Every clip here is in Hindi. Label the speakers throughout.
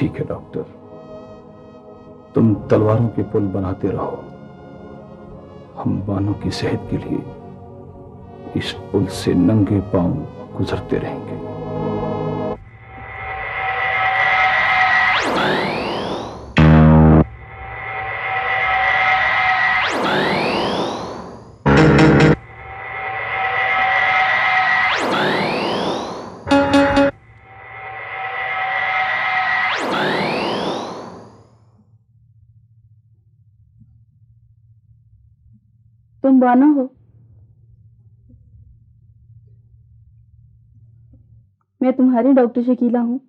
Speaker 1: ठीक है डॉक्टर, तुम तलवारों के पुल बनाते रहो। हम बानो की सेहत के लिए इस पुल से नंगे पांव गुजरते रहेंगे।
Speaker 2: तुम बानो हो? मैं तुम्हारी डॉक्टर शकीला हूँ।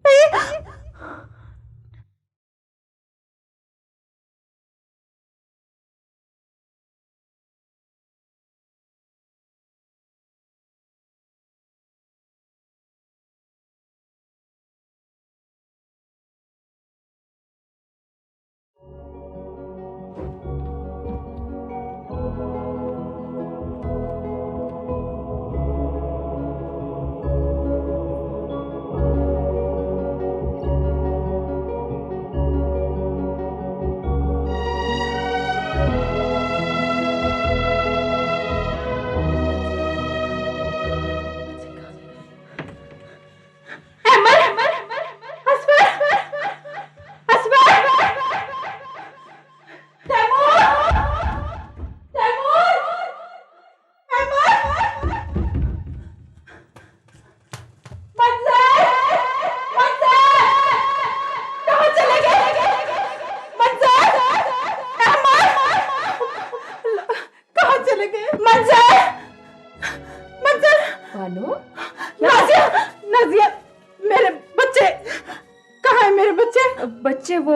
Speaker 3: बच्चे वो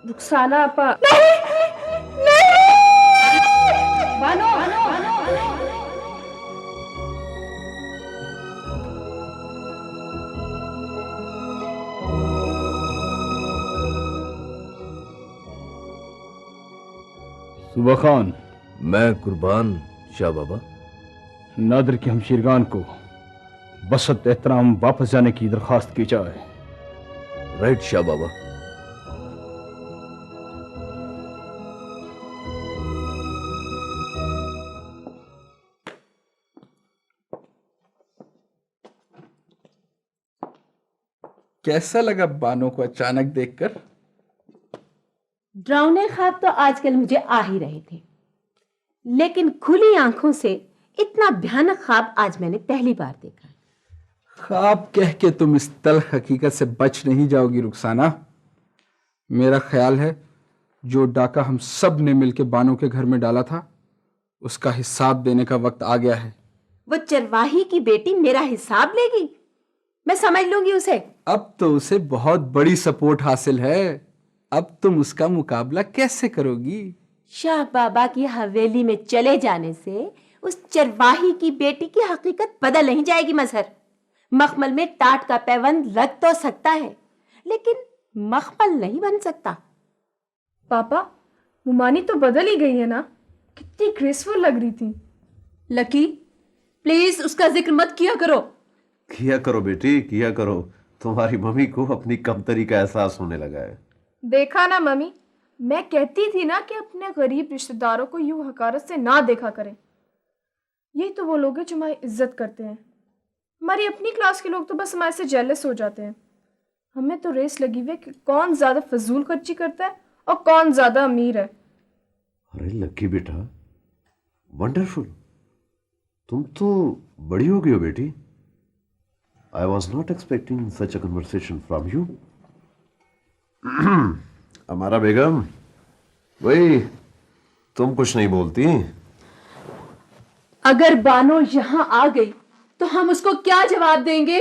Speaker 3: रुखसाना आपा।
Speaker 2: नहीं,
Speaker 3: बानो, बानो, बानो,
Speaker 1: सुबह खान।
Speaker 4: मैं कुर्बान शाह बाबा।
Speaker 1: नादिर के हमशीरगान को बसत एहतराम वापस जाने की दरखास्त की जाए।
Speaker 4: राइट शाह बाबा।
Speaker 5: कैसा लगा बानो को अचानक देखकर?
Speaker 6: डरावने ख्वाब तो आजकल मुझे आ ही रहे थे, लेकिन खुली आंखों से इतना भयानक ख्वाब आज मैंने पहली बार देखा।
Speaker 5: ख्वाब कह के तुम इस तल्ख हकीकत से बच नहीं जाओगी रुखसाना। मेरा ख्याल है जो डाका हम सब ने मिलकर बानो के घर में डाला था, उसका हिसाब देने का वक्त आ गया है।
Speaker 6: वो चरवाही की बेटी मेरा हिसाब लेगी? मैं समझ लूंगी उसे।
Speaker 5: अब तो उसे बहुत बड़ी सपोर्ट हासिल है, अब तुम उसका मुकाबला कैसे करोगी?
Speaker 6: शाह बाबा की हवेली में चले जाने से उस चरवाही की बेटी की हकीकत बदल नहीं जाएगी मजहर। मखमल में टाट का पैबंद लग तो सकता है, लेकिन मखमल नहीं बन सकता।
Speaker 3: पापा, मुमानी तो बदल ही गई है ना? कितनी ग्रेसफुल लग रही थी।
Speaker 7: लकी, प्लीज उसका जिक्र मत किया करो।
Speaker 4: किया करो बेटी, किया करो। तुम्हारी मम्मी को अपनी कमतरी का एहसास होने लगा है।
Speaker 3: देखा ना मम्मी, मैं कहती थी ना कि अपने गरीब रिश्तेदारों को यूं हकारत से ना देखा करें। यही तो वो लोग हैं जो हमारी इज्जत करते हैं। हमारी अपनी क्लास के लोग तो बस हमारे से जेलस हो जाते हैं। हमें तो रेस लगी हुई है कि कौन ज्यादा फजूल खर्ची करता है और कौन ज्यादा अमीर है।
Speaker 4: अरे लकी बेटा, वंडरफुल। तुम तो बड़ी हो गई हो बेटी। I was not expecting such a conversation from you. हमारा बेगम, वही तुम कुछ नहीं बोलती।
Speaker 7: अगर बानो यहाँ आ गई तो हम उसको क्या जवाब देंगे?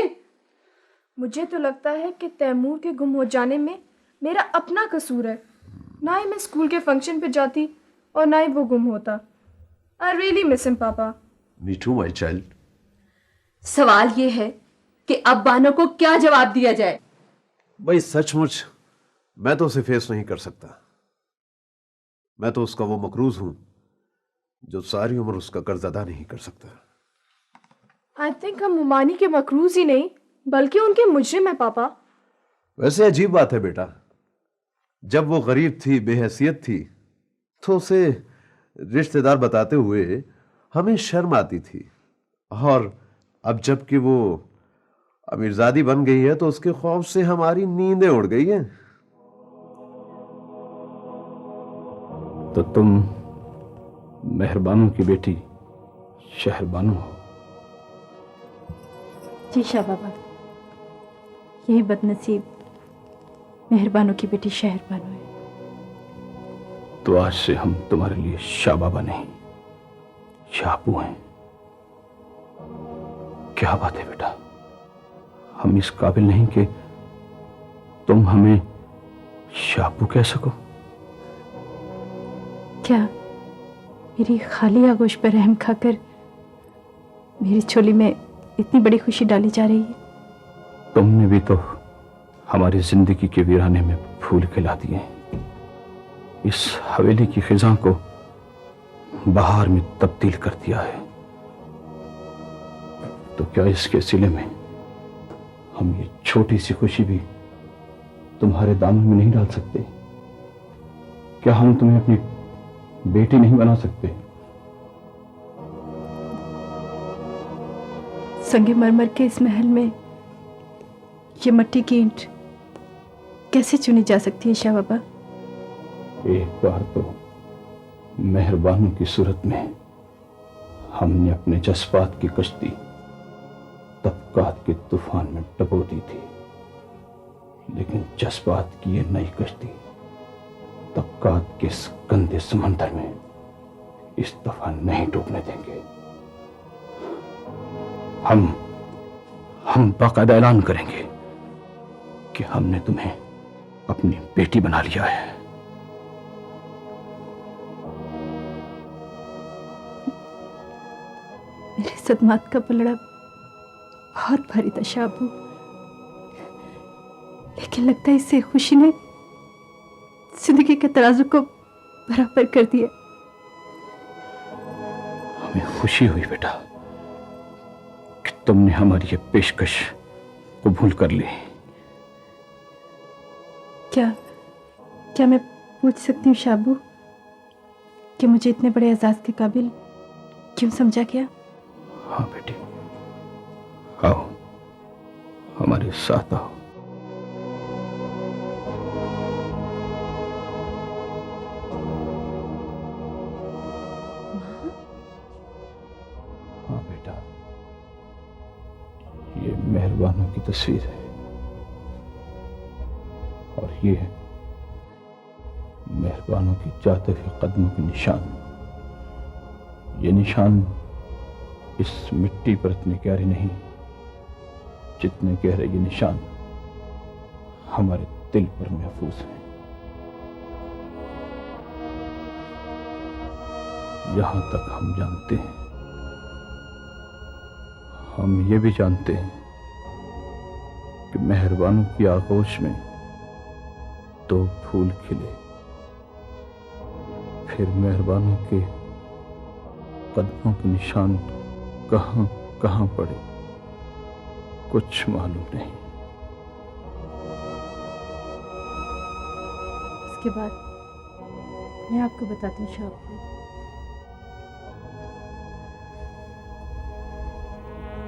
Speaker 3: मुझे तो लगता है कि तैमूर के गुम हो जाने में मेरा अपना कसूर है। ना ही मैं स्कूल के फंक्शन पे जाती और ना ही वो गुम होता। I really miss him, पापा।
Speaker 4: Me too, my child.
Speaker 7: सवाल ये है कि अब बानो को क्या जवाब दिया जाए?
Speaker 4: भाई सचमुच मैं तो उसे फेस नहीं कर सकता। मैं तो उसका वो मकरूज हूं जो सारी उम्र उसका कर्ज अदा नहीं कर सकता।
Speaker 3: आई थिंक हम मुमानी के मकरूज ही नहीं बल्कि उनके मुजरिम है पापा।
Speaker 4: वैसे अजीब बात है बेटा, जब वो गरीब थी, बेहैसियत थी, तो उसे रिश्तेदार बताते हुए हमें शर्म आती थी। और अब जबकि वो अमीरजादी बन गई है तो उसके खौफ से हमारी नींदें उड़ गई हैं।
Speaker 1: तो तुम मेहरबानों की बेटी शहरबानो हो।
Speaker 2: जी शाह बाबा, यही बदनसीब मेहरबानों की बेटी शहरबानो है।
Speaker 1: तो आज से हम तुम्हारे लिए शाह बाबा नहीं, शाहपू हैं। क्या बात है बेटा, हम इस काबिल नहीं कि तुम हमें शाहपू कह सको।
Speaker 2: क्या मेरी खाली आगोश पर रहम खाकर मेरी छोली में इतनी बड़ी खुशी डाली जा रही है?
Speaker 1: तुमने भी तो हमारी जिंदगी के वीराने में फूल खिला दिए हैं। इस हवेली की खिजा को बहार में तब्दील कर दिया है। तो क्या इसके सिले में हम ये छोटी सी खुशी भी तुम्हारे दामन में नहीं डाल सकते? क्या हम तुम्हें अपनी बेटी नहीं बना सकते?
Speaker 2: संगमरमर के इस महल में ये मट्टी की ईंट कैसे चुनी जा सकती है शाह बाबा?
Speaker 1: एक बार तो मेहरबानों की सूरत में हमने अपने जज्बात की कश्ती तबकात के तूफान में डबो दी थी, लेकिन जज्बात की ये नई कश्ती तबकात के इस गंदे समंदर में इस दफा नहीं डूबने देंगे। हम बाकायदा ऐलान करेंगे कि हमने तुम्हें अपनी बेटी बना लिया है।
Speaker 2: मेरे सदमात का पलड़ा बहुत भारी था शाहबू, लेकिन लगता है इससे खुशी ने जिंदगी के तराजू को बराबर कर दिया।
Speaker 1: हमें खुशी हुई बेटा कि तुमने हमारी ये पेशकश कबूल कर ली।
Speaker 2: क्या मैं पूछ सकती हूँ शाहबू कि मुझे इतने बड़े एजाज के काबिल क्यों समझा गया?
Speaker 1: हाँ बेटी, आओ हमारे साथ आओ। हाँ बेटा, ये मेहरबानों की तस्वीर है और ये मेहरबानों की जाते हुए कदमों के निशान। ये निशान इस मिट्टी पर इतने गहरे नहीं जितने गहरे ये निशान हमारे दिल पर महफूज हैं। यहां तक हम जानते हैं, हम ये भी जानते हैं कि मेहरबानों की आगोश में दो फूल खिले, फिर मेहरबानों के कदमों के निशान कहां कहां पड़े कुछ मालूम नहीं।
Speaker 2: इसके बाद मैं आपको बताती हूँ शाहबू।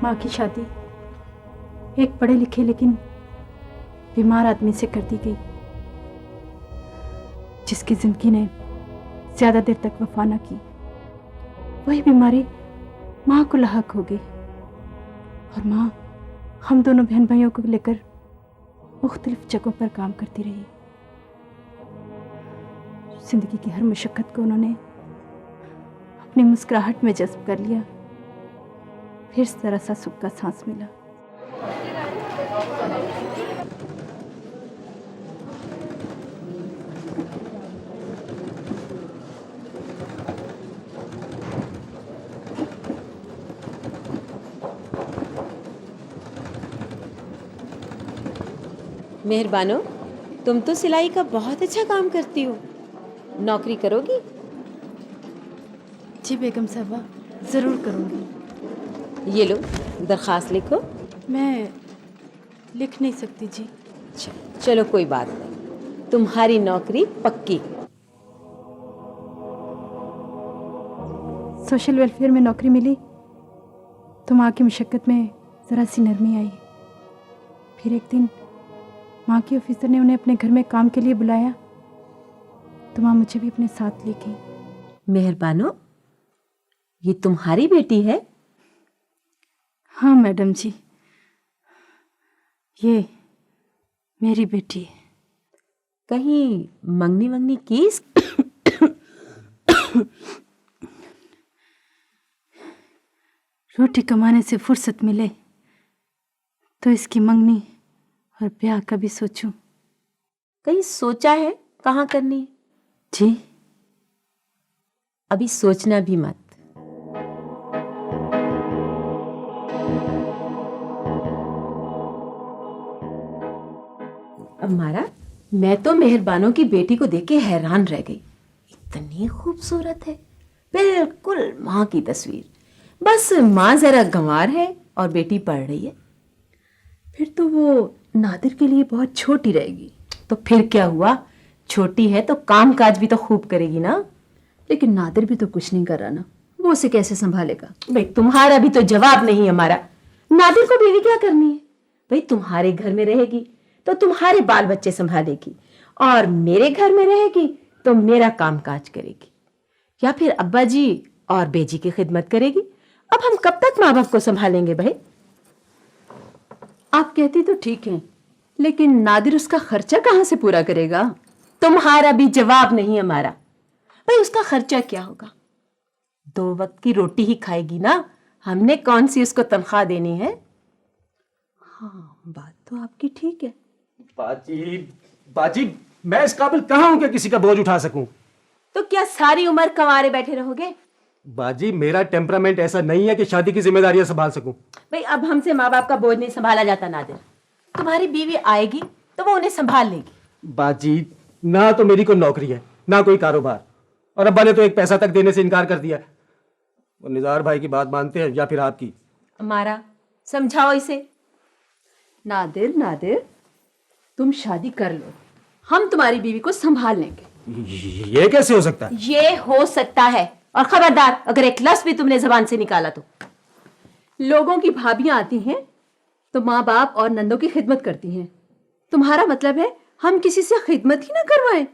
Speaker 2: माँ की शादी एक पढ़े लिखे लेकिन बीमार आदमी से कर दी गई, जिसकी जिंदगी ने ज्यादा देर तक वफा न की। वही बीमारी माँ को लाहक हो गई और माँ हम दोनों बहन भाइयों को लेकर मुख्तलिफ जगहों पर काम करती रही। जिंदगी की हर मुशक्कत को उन्होंने अपनी मुस्कुराहट में जज्ब कर लिया। फिर जरा सा सुख का सांस मिला।
Speaker 6: मेहरबानो, तुम तो सिलाई का बहुत अच्छा काम करती हो, नौकरी करोगी?
Speaker 2: जी बेगम साहबा, ज़रूर करूँगी।
Speaker 6: ये लो दरख्वास्त लिखो।
Speaker 2: मैं लिख नहीं सकती जी।
Speaker 6: चलो कोई बात नहीं, तुम्हारी नौकरी पक्की।
Speaker 2: सोशल वेलफेयर में नौकरी मिली तो माँ की मुशक्क़त में ज़रा सी नरमी आई। फिर एक दिन माँ की ऑफिसर ने उन्हें अपने घर में काम के लिए बुलाया तो माँ मुझे भी अपने साथ ले गई।
Speaker 6: मेहरबानो, ये तुम्हारी बेटी है?
Speaker 2: हाँ मैडम जी, ये मेरी बेटी है।
Speaker 6: कहीं मंगनी वंगनी की?
Speaker 2: रोटी कमाने से फुर्सत मिले तो इसकी मंगनी और ब्याह का भी सोचूं।
Speaker 6: कहीं सोचा है कहाँ करनी है?
Speaker 2: जी
Speaker 6: अभी सोचना भी मत। अम्मारा, मैं तो मेहरबानों की बेटी को देख के हैरान रह गई। इतनी खूबसूरत है, बिल्कुल माँ की तस्वीर। बस माँ जरा गंवार है और बेटी पढ़ रही है।
Speaker 7: फिर तो वो नादिर के लिए बहुत छोटी रहेगी।
Speaker 6: तो फिर क्या हुआ, छोटी है तो काम काज भी तो खूब करेगी ना।
Speaker 7: लेकिन नादिर भी तो कुछ नहीं कर रहा ना, वो उसे कैसे संभालेगा?
Speaker 6: भाई तुम्हारा भी तो जवाब नहीं हमारा। नादिर को बीवी क्या करनी है? भाई तुम्हारे घर में रहेगी तो तुम्हारे बाल बच्चे संभालेगी, और मेरे घर में रहेगी तो मेरा काम काज करेगी, या फिर अब्बा जी और बेजी की खिदमत करेगी। अब हम कब तक माँ बाप को संभालेंगे भाई?
Speaker 7: आप कहती तो ठीक है, लेकिन नादिर उसका खर्चा कहाँ से पूरा करेगा?
Speaker 6: तुम्हारा भी जवाब नहीं हमारा। भाई उसका खर्चा क्या होगा? 2 वक्त की रोटी ही खाएगी ना, हमने कौन सी उसको तनख्वाह देनी है?
Speaker 7: हाँ, बात तो आपकी ठीक है।
Speaker 8: बाजी, बाजी, मैं इस काबिल कहाँ हूं कि किसी का बोझ उठा सकूं?
Speaker 6: तो क्या सारी उम्र कंवारे बैठे रहोगे?
Speaker 8: बाजी, मेरा टेम्परामेंट ऐसा नहीं है कि शादी की जिम्मेदारियां संभाल सकूं।
Speaker 6: भाई अब हमसे माँ बाप का बोझ नहीं संभाला जाता नादिर। तुम्हारी बीवी आएगी तो वो उन्हें संभाल लेगी।
Speaker 8: बाजी, ना तो मेरी कोई नौकरी है ना कोई कारोबार, और अब्बा ने तो एक पैसा तक देने से इनकार कर दिया। वो निज़ार भाई की बात मानते हैं या फिर आपकी?
Speaker 6: हमारा समझाओ इसे।
Speaker 7: नादिर, नादिर, तुम शादी कर लो, हम तुम्हारी बीवी को संभाल लेंगे।
Speaker 8: ये कैसे हो सकता है?
Speaker 6: ये हो सकता है, और खबरदार अगर एक लफ्ज भी तुमने जबान से निकाला तो।
Speaker 7: लोगों की भाभियां आती हैं तो माँ बाप और नंदों की खिदमत करती हैं। तुम्हारा मतलब है हम किसी से खिदमत ही ना करवाएं?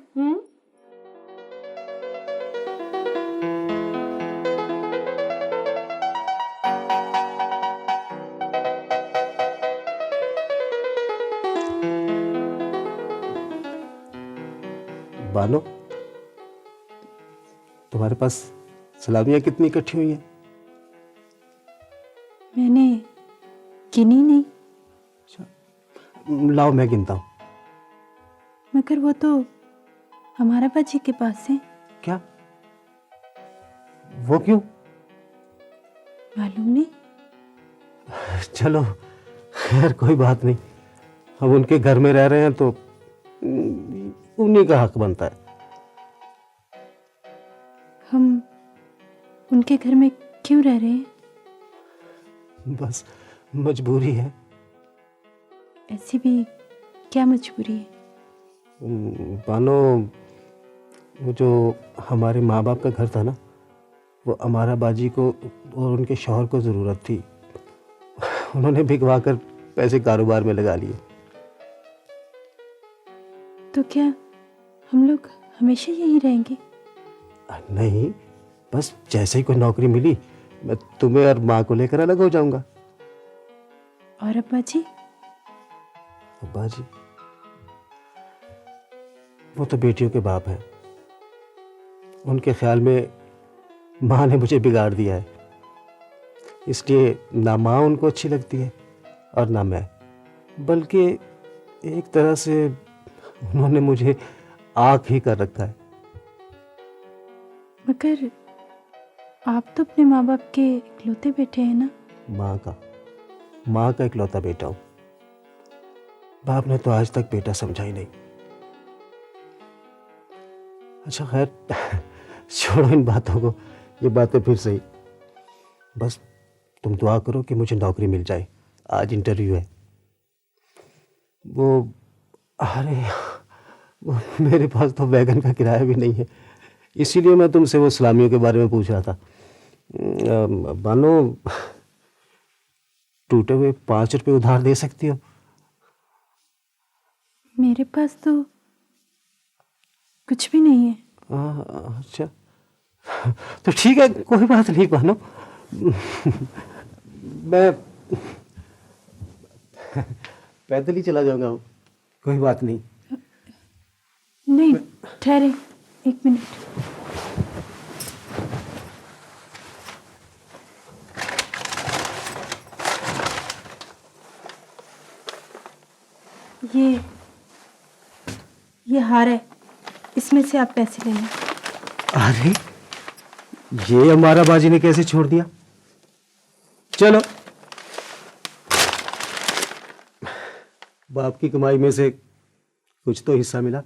Speaker 8: बानो, तुम्हारे पास सलामियां कितनी इकट्ठी हुई हैं?
Speaker 2: मैंने गिनी नहीं।
Speaker 8: लाओ मैं गिनता हूं।
Speaker 2: मगर वो तो हमारा बाजी के पास है।
Speaker 8: क्या? वो क्यों?
Speaker 2: मालूम नहीं।
Speaker 8: चलो खैर, कोई बात नहीं। हम उनके घर में रह रहे हैं तो उन्हीं का हक बनता है।
Speaker 2: हम उनके घर में क्यों रह रहे हैं?
Speaker 8: बस मजबूरी है।
Speaker 2: ऐसी भी क्या मजबूरी है?
Speaker 8: बानो, वो जो हमारे माँ बाप का घर था ना, वो अमारा बाजी को और उनके शौहर को ज़रूरत थी। उन्होंने भिगवा कर पैसे कारोबार में लगा लिए।
Speaker 2: तो क्या हम लोग हमेशा यहीं रहेंगे?
Speaker 8: नहीं, बस जैसे ही कोई नौकरी मिली मैं तुम्हें और माँ को लेकर अलग हो जाऊंगा।
Speaker 2: और अब्बा जी?
Speaker 8: अब्बा जी, वो तो बेटियों के बाप हैं। उनके ख्याल में माँ ने मुझे बिगाड़ दिया है, इसलिए ना माँ उनको अच्छी लगती है और ना मैं। बल्कि एक तरह से उन्होंने मुझे आँख ही कर रखा है।
Speaker 2: मगर आप तो अपने माँ बाप के इकलौते बेटे हैं ना?
Speaker 8: माँ का इकलौता बेटा हूँ। बाप ने तो आज तक बेटा समझा ही नहीं। अच्छा खैर, छोड़ो इन बातों को, ये बातें फिर सही। बस तुम दुआ करो कि मुझे नौकरी मिल जाए। आज इंटरव्यू है। वो अरे मेरे पास तो वैगन का किराया भी नहीं है, इसीलिए मैं तुमसे वो सलामियों के बारे में पूछ रहा था। बानो, टूटे हुए 5 रुपए उधार दे सकती हो?
Speaker 2: मेरे पास तो कुछ भी नहीं है।
Speaker 8: अच्छा, तो ठीक है, कोई बात नहीं बानो, मैं पैदल ही चला जाऊंगा, कोई बात नहीं।
Speaker 2: नहीं, ठहरे 1 मिनट। ये हार है, इसमें से आप पैसे ले लें।
Speaker 8: अरे, ये हमारा बाजी ने कैसे छोड़ दिया? चलो, बाप की कमाई में से कुछ तो हिस्सा मिला।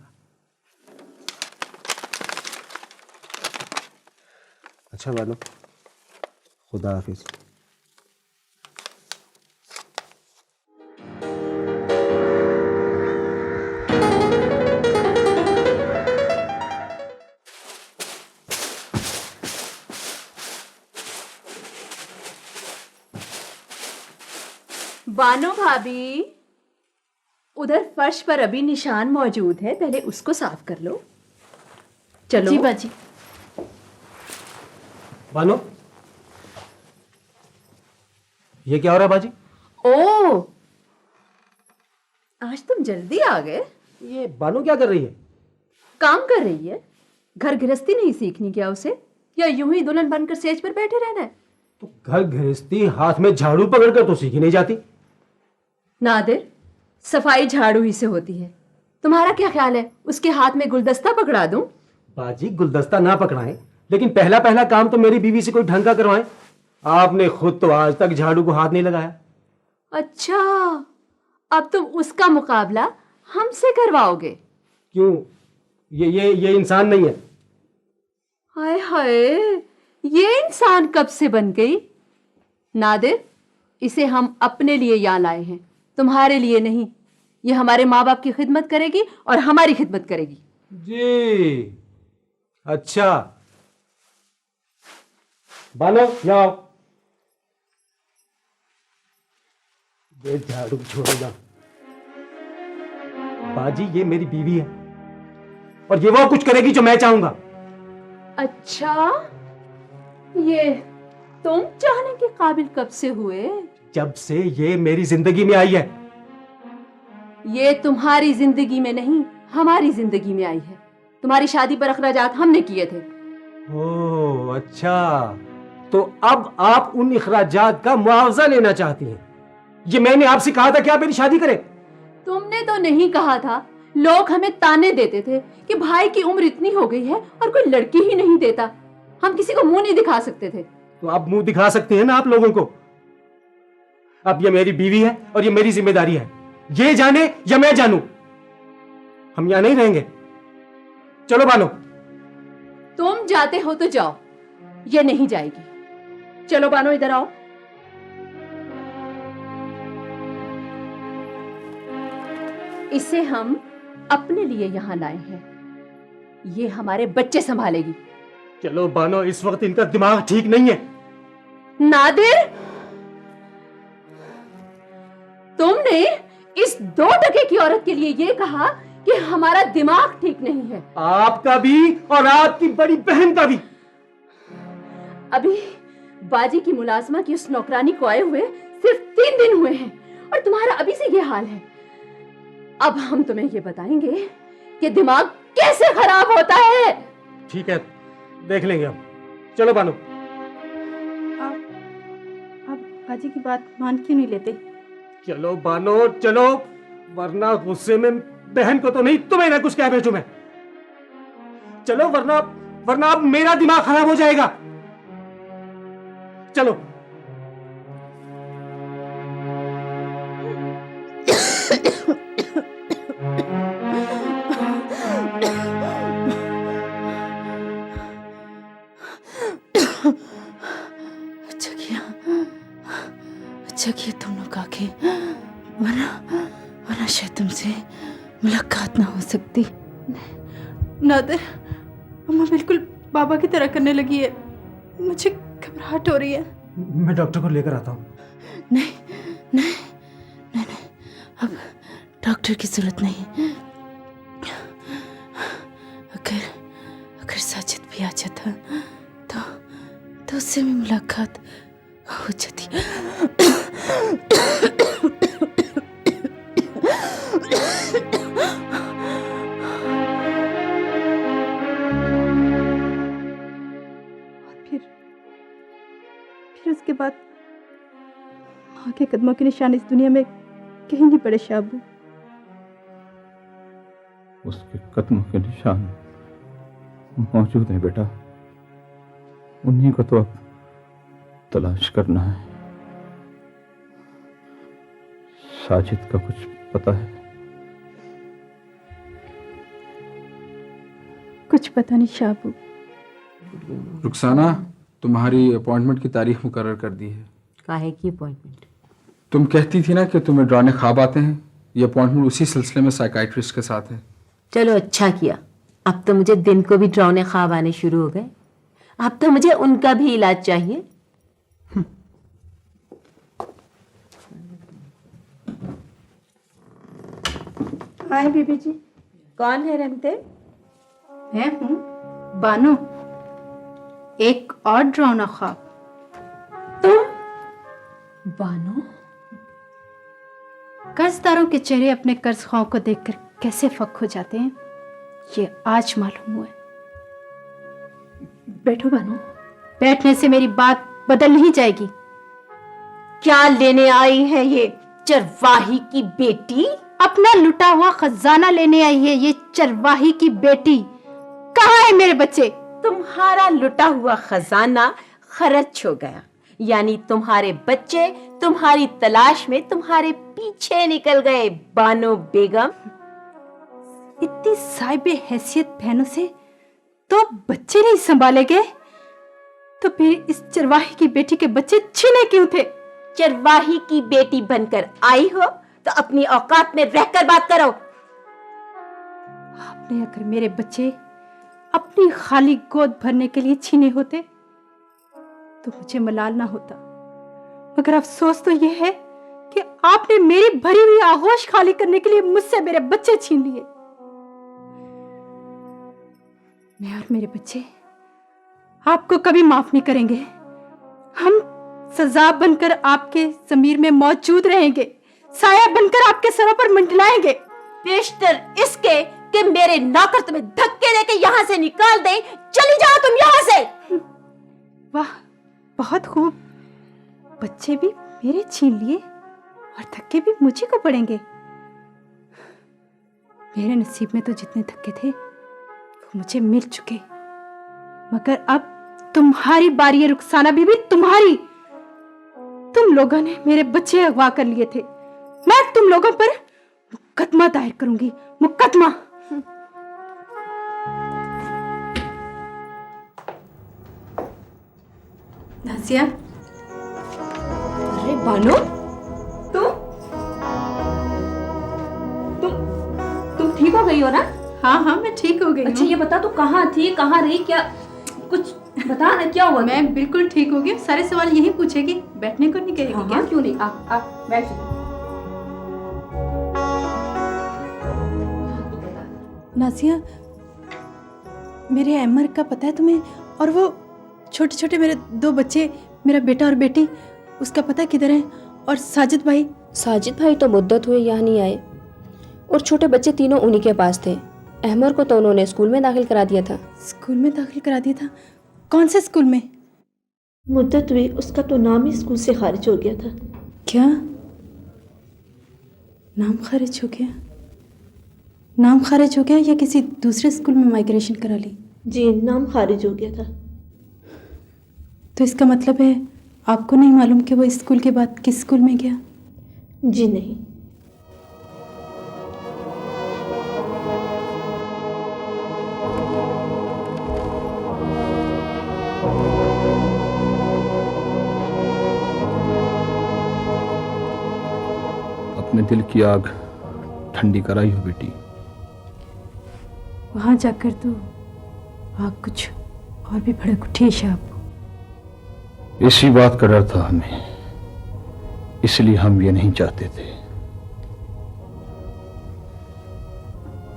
Speaker 8: अच्छा बानो, खुदा हाफिज।
Speaker 7: बानो भाभी, उधर फर्श पर अभी निशान मौजूद है, पहले उसको साफ कर लो। चलो।
Speaker 2: जी बाजी।
Speaker 8: बानो, ये क्या हो रहा है बाजी?
Speaker 7: ओ, आज तुम जल्दी आ गए।
Speaker 8: ये बानो क्या कर रही है?
Speaker 7: काम कर रही है। घर गृहस्थी नहीं सीखनी क्या उसे, या यूं ही दुल्हन बनकर सेज पर बैठे रहना है?
Speaker 8: तो घर गृहस्थी हाथ में झाड़ू पकड़कर तो सीखी नहीं जाती।
Speaker 7: नादिर, सफाई झाड़ू ही से होती है। तुम्हारा क्या ख्याल है, उसके हाथ में गुलदस्ता पकड़ा दूं?
Speaker 8: बाजी, गुलदस्ता ना पकड़ाएं, लेकिन पहला पहला काम तो मेरी बीवी से कोई ढंग का करवाएं। आपने खुद तो आज तक झाड़ू को हाथ नहीं लगाया।
Speaker 7: अच्छा, अब तुम उसका मुकाबला हमसे करवाओगे?
Speaker 8: क्यों? ये इंसान नहीं है।
Speaker 7: हाय हाय, ये इंसान कब से बन गई? नादिर, इसे हम अपने लिए यहाँ लाए हैं, तुम्हारे लिए नहीं। ये हमारे माँ बाप की खिदमत करेगी और हमारी खिदमत करेगी।
Speaker 8: जी, अच्छा। बानो, यहाँ आओ। ये झाड़ू छोड़ेगा। बाजी, ये मेरी बीवी है और ये वो कुछ करेगी जो मैं चाहूंगा।
Speaker 7: अच्छा, ये तुम चाहने के काबिल कब से हुए?
Speaker 8: जब से ये मेरी जिंदगी में आई है।
Speaker 7: ये तुम्हारी जिंदगी में नहीं, हमारी जिंदगी में आई है। तुम्हारी शादी पर अखराजात हमने किए थे।
Speaker 8: ओह अच्छा, तो अब आप उन अखराजात का मुआवजा लेना चाहती हैं। ये मैंने आपसे कहा था कि आप मेरी शादी करें।
Speaker 7: तुमने तो नहीं कहा था। लोग हमें ताने देते थे कि भाई की उम्र इतनी हो गई है और कोई लड़की ही नहीं देता। हम किसी को मुंह नहीं दिखा सकते थे।
Speaker 8: तो आप मुंह दिखा सकते हैं ना आप लोगों को। अब ये मेरी बीवी है और ये मेरी जिम्मेदारी है। ये जाने या मैं जानूं, हम यहां नहीं रहेंगे। चलो बानो।
Speaker 7: तुम जाते हो तो जाओ, ये नहीं जाएगी। चलो बानो, इधर आओ। इसे हम अपने लिए यहां लाए हैं। ये हमारे बच्चे संभालेगी।
Speaker 8: चलो बानो, इस वक्त इनका दिमाग ठीक नहीं है।
Speaker 7: नादिर, तुमने इस 2 टके की औरत के लिए ये कहा कि हमारा दिमाग ठीक नहीं है।
Speaker 8: आपका भी और आपकी बड़ी बहन का भी।
Speaker 7: अभी बाजी की मुलाजमा की उस नौकरानी को आए हुए सिर्फ 3 दिन हुए हैं और तुम्हारा अभी से ये हाल है। अब हम तुम्हें ये बताएंगे कि दिमाग कैसे खराब होता है।
Speaker 8: ठीक है, देख लेंगे हम। चलो बानो।
Speaker 2: आप बाजी की बात मान क्यों नहीं लेते?
Speaker 8: चलो बानो चलो, वरना गुस्से में बहन को तो नहीं, तुम्हें ना कुछ कह बैठूं मैं। चलो, वरना अब मेरा दिमाग खराब हो जाएगा। चलो।
Speaker 2: अच्छा किया तुम लोग आके, वरना शायद तुमसे मुलाकात ना हो सकती। नादिर, अम्मा बिल्कुल बाबा की तरह करने लगी है। मुझे घबराहट हो रही है।
Speaker 8: मैं डॉक्टर को लेकर आता हूँ।
Speaker 2: नहीं नहीं नहीं नहीं, अब डॉक्टर की जरूरत नहीं। अगर अगर साजिद भी आ जाता तो उससे भी मुलाकात हो जाती। और फिर उसके बाद माँ के कदमों के निशान इस दुनिया में कहीं नहीं पड़े शाबू।
Speaker 1: उसके कदमों के निशान मौजूद हैं बेटा, उन्हीं को तो अब तलाश करना है। साजिद का कुछ पता है?
Speaker 2: कुछ पता नहीं शाबू।
Speaker 5: रुखसाना, तुम्हारी अपॉइंटमेंट की तारीख मुकर्रर कर दी है।
Speaker 6: काहे की अपॉइंटमेंट?
Speaker 5: तुम कहती थी ना कि तुम्हें डरावने ख्वाब आते हैं। ये अपॉइंटमेंट उसी सिलसिले में साइकाइट्रिस्ट के साथ है।
Speaker 6: चलो अच्छा किया, अब तो मुझे दिन को भी डरावने ख्वाब आने शुरू हो गए। अब तो मुझे उनका भी इलाज चाहिए।
Speaker 2: हाय बीबी जी।
Speaker 6: कौन है रमते?
Speaker 2: मैं हूँ बानो। एक और डरावना ख्वाब।
Speaker 6: तुम बानो?
Speaker 2: कर्जदारों के चेहरे अपने कर्ज ख्वाहों को देखकर कैसे फक हो जाते हैं, ये आज मालूम हुआ।
Speaker 6: बैठो बानो।
Speaker 2: बैठने से मेरी बात बदल नहीं जाएगी।
Speaker 6: क्या लेने आई है ये चरवाही की बेटी?
Speaker 2: अपना लुटा हुआ खजाना लेने आई है ये चरवाही की बेटी। कहाँ है मेरे बच्चे?
Speaker 6: तुम्हारा लुटा हुआ खजाना खर्च हो गया, यानी तुम्हारे बच्चे तुम्हारी तलाश में तुम्हारे पीछे निकल गए। बानो बेगम,
Speaker 2: इतनी साहिबे हैसियत बहनों से तो बच्चे नहीं संभाले गए, तो फिर इस चरवाही की बेटी के बच्चे छीने क्यों थे?
Speaker 6: चरवाही की बेटी बनकर आई हो तो अपनी औकात में रहकर बात करो।
Speaker 2: आपने अगर मेरे बच्चे अपनी खाली गोद भरने के लिए छीने होते तो मुझे मलाल ना होता, मगर अफसोस तो यह है कि आपने मेरी भरी हुई आगोश खाली करने के लिए मुझसे मेरे बच्चे छीन लिए। मैं और मेरे बच्चे आपको कभी माफ नहीं करेंगे। हम सजा बनकर आपके ज़मीर में मौजूद रहेंगे, साया बनकर आपके सरों पर मंडलाएंगे।
Speaker 6: बेशतर इसके कि मेरे नौकर तुम्हें धक्के देके यहाँ से निकाल दें। चली जाओ तुम यहाँ से।
Speaker 2: वाह, बहुत खूब। बच्चे भी मेरे छीन लिए और धक्के भी मुझे को पड़ेंगे। मेरे नसीब में तो जितने धक्के थे वो मुझे मिल चुके, मगर अब तुम्हारी बारी है रुखसाना बीबी, तुम्हारी। तुम लोगों ने मेरे बच्चे अगवा कर लिए थे, मैं तुम लोगों पर मुकदमा दायर करूंगी, मुकदमा। नाजिया।
Speaker 7: अरे बानो, तुम ठीक हो गई हो ना?
Speaker 2: हाँ हाँ, मैं ठीक हो गई।
Speaker 7: अच्छा ये बता, तू कहाँ थी, कहाँ रही, क्या कुछ बता ना, क्या हुआ?
Speaker 2: मैं बिल्कुल ठीक हो गई। सारे सवाल यही पूछेगी, बैठने को नहीं कहेगी? क्या?
Speaker 7: क्यों नहीं, आ बैठ जा।
Speaker 2: नाजिया, मेरे एमर का पता है तुम्हें? और वो छोटे छोटे मेरे 2 बच्चे, मेरा बेटा और बेटी, उसका पता किधर है? और साजिद भाई
Speaker 9: तो मुद्दत हुए यहाँ नहीं आए, और छोटे बच्चे तीनों उन्हीं के पास थे। अहमर को तो उन्होंने स्कूल में दाखिल करा दिया था।
Speaker 2: स्कूल में दाखिल करा दिया था? कौन से स्कूल में?
Speaker 10: मुद्दत हुई, उसका तो नाम ही स्कूल से खारिज हो गया था।
Speaker 2: क्या नाम खारिज हो गया? नाम खारिज हो गया या किसी दूसरे स्कूल में माइग्रेशन करा ली?
Speaker 10: जी, नाम खारिज हो गया था।
Speaker 2: तो इसका मतलब है आपको नहीं मालूम कि वो इस स्कूल के बाद किस स्कूल में गया?
Speaker 10: जी नहीं।
Speaker 1: अपने दिल की आग ठंडी कराई हो बेटी।
Speaker 2: वहां जाकर तो आग कुछ और भी भड़क उठी है शाहबू।
Speaker 1: इसी बात का डर था हमें, इसलिए हम ये नहीं चाहते थे।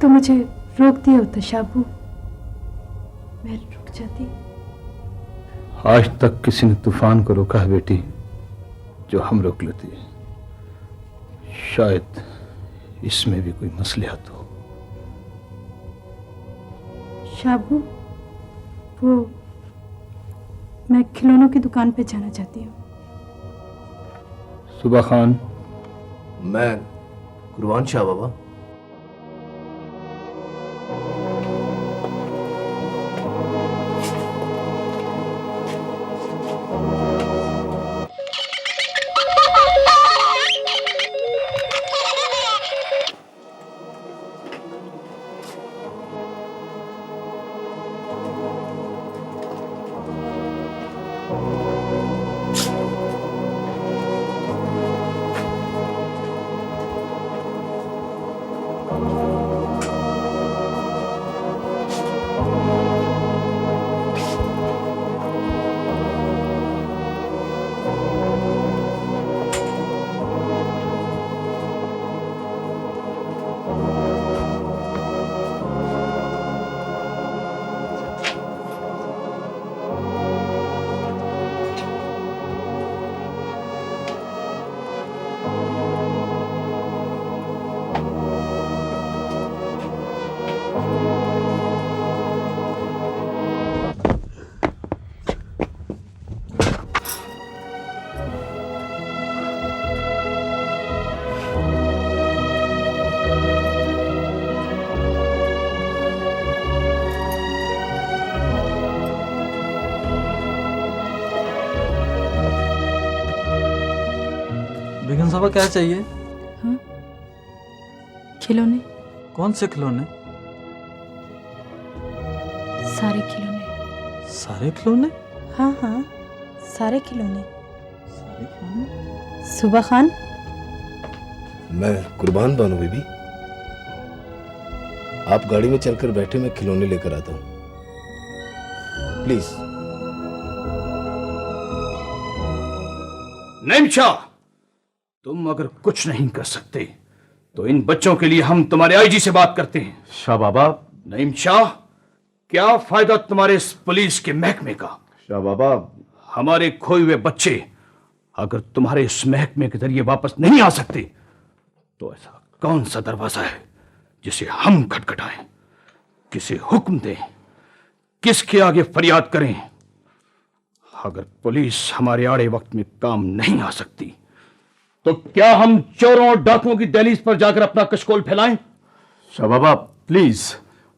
Speaker 2: तो मुझे रोक दिया होता शाहबू, मैं रुक जाती।
Speaker 1: आज तक किसी ने तूफान को रोका है बेटी जो हम रोक लेते। शायद इसमें भी कोई मसलिहत हो।
Speaker 2: शाहबू, वो मैं खिलौनों की दुकान पे जाना चाहती हूँ।
Speaker 1: सुबह खान।
Speaker 8: मैं कुर्बान शाह बाबा।
Speaker 11: बेगम साहबा क्या चाहिए?
Speaker 2: हाँ, खिलौने।
Speaker 11: कौन से खिलौने?
Speaker 2: सारे खिलौने।
Speaker 11: सारे खिलौने?
Speaker 2: हाँ हाँ, सारे खिलौने।
Speaker 11: सारे खिलौने?
Speaker 2: सुबह खान।
Speaker 8: मैं कुर्बान बानो बीबी। आप गाड़ी में चलकर बैठे, मैं खिलौने लेकर आता हूँ, प्लीज।
Speaker 1: नईम शाह, तुम अगर कुछ नहीं कर सकते तो इन बच्चों के लिए हम तुम्हारे आईजी से बात करते हैं।
Speaker 4: शाह बाबा।
Speaker 1: नईम शाह, क्या फायदा तुम्हारे इस पुलिस के महकमे का?
Speaker 4: शाह बाबा,
Speaker 1: हमारे खोए हुए बच्चे अगर तुम्हारे इस महकमे के जरिए वापस नहीं आ सकते तो ऐसा कौन सा दरवाजा है जिसे हम खटखटाएं, किसे हुक्म दें, किसके आगे फरियाद करें? अगर पुलिस हमारे आड़े वक्त में काम नहीं आ सकती तो क्या हम चोरों और डाकुओं की दहलीज पर जाकर अपना कशकोल फैलाएं?
Speaker 12: Shah Baba please,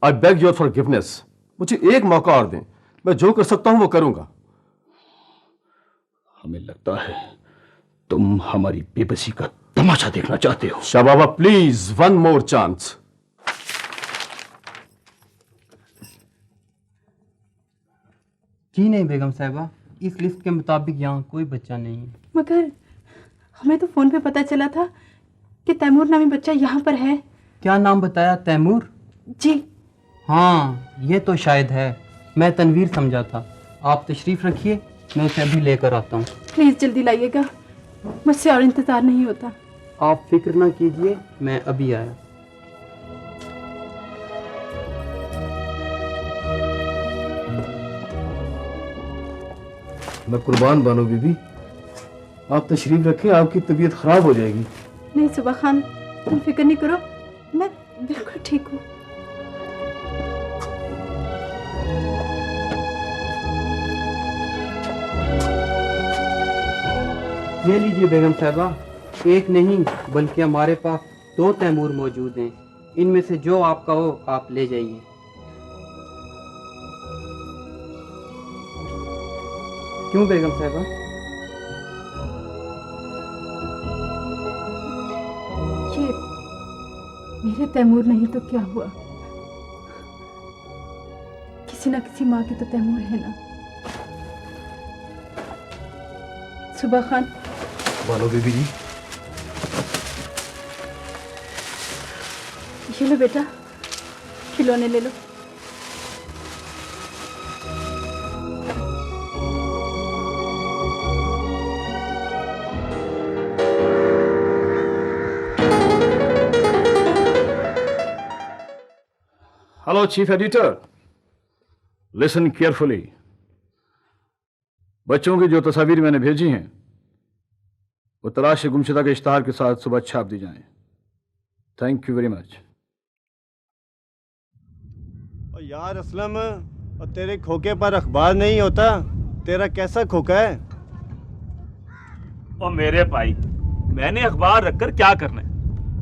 Speaker 12: I beg your forgiveness. मुझे एक मौका और दें, मैं जो कर सकता हूं वो करूंगा।
Speaker 1: हमें लगता है तुम हमारी बेबसी का तमाशा देखना चाहते हो।
Speaker 12: Shah Baba please, one more chance.
Speaker 13: जी नहीं बेगम साहिबा, इस लिस्ट के मुताबिक यहाँ कोई बच्चा नहीं है।
Speaker 2: मगर हमें तो फोन पे पता चला था कि तैमूर नामी बच्चा यहाँ पर है।
Speaker 13: क्या नाम बताया? तैमूर?
Speaker 2: जी
Speaker 13: हाँ, ये तो शायद है। मैं तनवीर समझा था। आप तशरीफ रखिए, मैं उसे अभी लेकर आता हूँ।
Speaker 2: प्लीज जल्दी लाइएगा, मुझसे और इंतजार नहीं होता।
Speaker 13: आप फिक्र ना कीजिए, मैं अभी आया।
Speaker 8: मैं कुर्बान बानो बीबी, आप तशरीफ रखें, आपकी तबीयत खराब हो जाएगी।
Speaker 2: नहीं सुबह खान, तुम फिक्र नहीं करो, मैं बिल्कुल ठीक हूँ।
Speaker 13: ये लीजिए बेगम साहिबा, एक नहीं बल्कि हमारे पास 2 तैमूर मौजूद हैं। इनमें से जो आपका हो आप ले जाइए। क्यों बेगम साहिबा?
Speaker 2: ये मेरे तैमूर नहीं तो क्या हुआ? किसी ना किसी माँ की तो तैमूर है ना। सुबह खान।
Speaker 8: बानो बीबी जी,
Speaker 2: ये लो बेटा, खिलौने ले लो।
Speaker 1: Hello chief editor, listen carefully. बच्चों की जो तस्वीर मैंने भेजी हैं वो तलाश गुमशुदा के इश्तहार के साथ सुबह छाप दी जाएं। Thank you very much.
Speaker 14: यार असलम, और तेरे खोखे पर अखबार नहीं होता, तेरा कैसा खोखा है?
Speaker 15: और मेरे भाई, मैंने अखबार रखकर क्या करना है?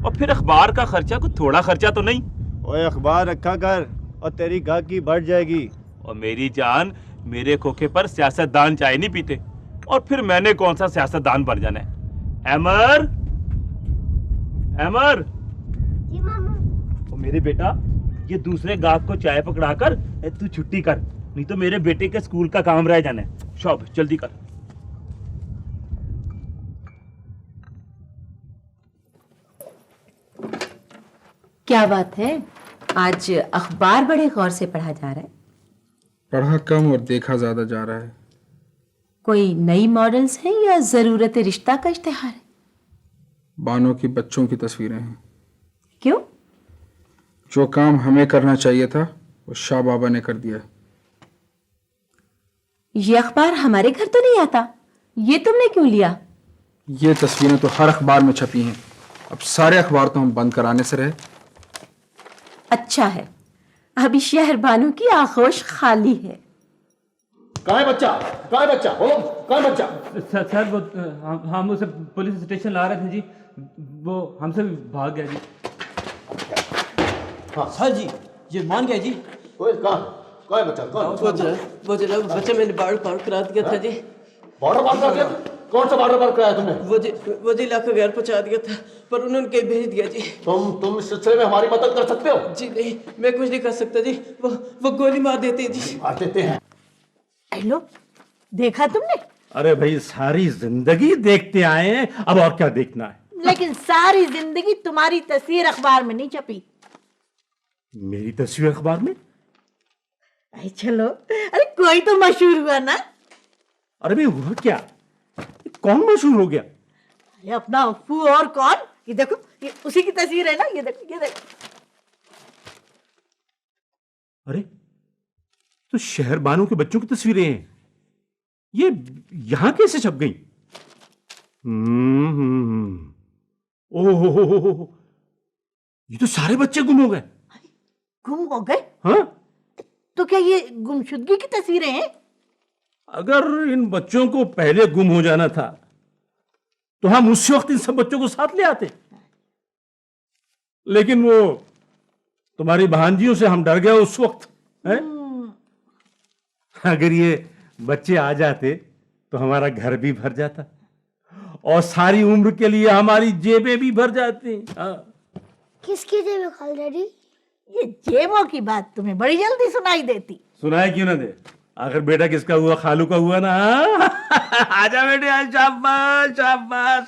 Speaker 15: और फिर अखबार का खर्चा कुछ थोड़ा खर्चा तो नहीं।
Speaker 14: ओए अखबार रखा कर और तेरी गाहकी बढ़ जाएगी।
Speaker 15: और मेरी जान, मेरे खोखे पर सियासतदान चाय नहीं पीते, और फिर मैंने कौन सा सियासतदान बन जाना है? अमर, अमर,
Speaker 16: जी मामू।
Speaker 15: और मेरे बेटा, ये दूसरे गाहक को चाय पकड़ाकर तू छुट्टी कर, नहीं तो मेरे बेटे के स्कूल का काम रह जाना है। शॉप जल्दी कर।
Speaker 6: क्या बात है, आज अखबार बड़े गौर से पढ़ा जा रहा है?
Speaker 5: पढ़ा कम और देखा ज्यादा जा रहा है।
Speaker 6: कोई नई मॉडल्स हैं या जरूरत रिश्ता का इश्तिहार है?
Speaker 5: बानों की बच्चों की तस्वीरें हैं।
Speaker 6: क्यों?
Speaker 5: जो काम हमें करना चाहिए था वो शाह बाबा ने कर दिया।
Speaker 6: ये अखबार हमारे घर तो नहीं आता, ये तुमने क्यों लिया?
Speaker 5: ये तस्वीरें तो हर अखबार में छपी हैं, अब सारे अखबार तो हम बंद कराने से रहे।
Speaker 6: अच्छा है, अभी शहर बानों की आगोश खाली है।
Speaker 12: कहाँ है बच्चा? कहाँ है बच्चा? बोलो, कहाँ है बच्चा?
Speaker 15: सर वो हम उसे पुलिस स्टेशन ला रहे थे जी, वो हमसे भाग गया जी।
Speaker 11: हाँ सर जी, ये मान गया जी।
Speaker 12: कहाँ है बच्चा?
Speaker 11: वो जनाब बच्चा मैंने बाढ़ पार करा दिया था जी।
Speaker 12: बॉर्डर पार कर दिया? कौन सा बॉर्डर पार कराया तुमने?
Speaker 11: वो जी लाकर घर पहुंचा दिया था, पर उन्होंने कहीं भेज दिया जी।
Speaker 12: तुम इस सिलसिले में हमारी मदद कर सकते हो?
Speaker 11: जी नहीं, मैं कुछ नहीं कर सकता जी, वो गोली मार देते हैं जी।
Speaker 12: मार देते हैं?
Speaker 16: हेलो, देखा तुमने?
Speaker 17: अरे भाई, सारी जिंदगी देखते आए हैं, अब और क्या देखना है?
Speaker 16: लेकिन सारी जिंदगी तुम्हारी तस्वीर अखबार में नहीं छपी।
Speaker 17: मेरी तस्वीर अखबार में?
Speaker 16: अरे चलो, अरे कोई तो मशहूर हुआ ना।
Speaker 17: अरे भाई हुआ क्या? कौन मशहूर हो गया?
Speaker 16: अरे अपना अप्पू। और कौन? ये देखो, ये उसी की तस्वीर है ना, ये देखो, ये देखो।
Speaker 17: अरे तो शहर बानों के बच्चों की तस्वीरें हैं, ये यहां कैसे छप गई? ओह, ये तो सारे बच्चे गुम हो गए।
Speaker 16: गुम हो गए?
Speaker 17: हाँ?
Speaker 16: तो क्या ये गुमशुदगी की तस्वीरें हैं?
Speaker 17: अगर इन बच्चों को पहले गुम हो जाना था तो हम उसी वक्त इन सब बच्चों को साथ ले आते, लेकिन वो तुम्हारी भांजियों से हम डर गए उस वक्त है? अगर ये बच्चे आ जाते तो हमारा घर भी भर जाता और सारी उम्र के लिए हमारी जेबें भी भर जाती। हाँ।
Speaker 16: किसकी जेबें खाल डैडी? ये जेबों की बात तुम्हें बड़ी जल्दी सुनाई देती।
Speaker 17: सुनाई क्यों ना दे, आखिर बेटा किसका हुआ? खालू का हुआ ना। आजा बेटे, आज शाबाश शाबाश।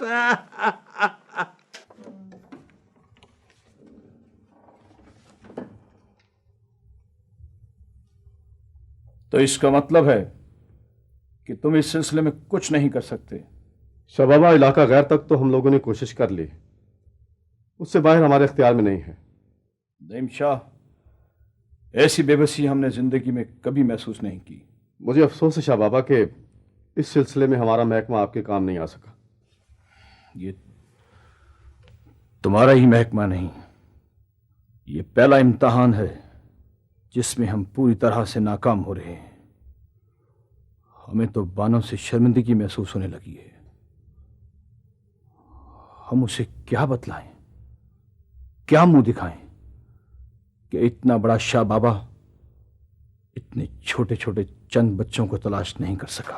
Speaker 1: तो इसका मतलब है कि तुम इस सिलसिले में कुछ नहीं कर सकते।
Speaker 4: शबाबा इलाका गैर तक तो हम लोगों ने कोशिश कर ली, उससे बाहर हमारे इख्तियार में नहीं है।
Speaker 1: नईम शाह, ऐसी बेबसी हमने जिंदगी में कभी महसूस नहीं की।
Speaker 4: मुझे अफसोस है शाहबाबा के इस सिलसिले में हमारा महकमा आपके काम नहीं आ सका।
Speaker 1: ये तुम्हारा ही महकमा नहीं, ये पहला इम्तिहान है जिसमें हम पूरी तरह से नाकाम हो रहे हैं। हमें तो बानों से शर्मिंदगी महसूस होने लगी है। हम उसे क्या बतलाएं, क्या मुंह दिखाएं कि इतना बड़ा शाह बाबा इतने छोटे छोटे चंद बच्चों को तलाश नहीं कर सका।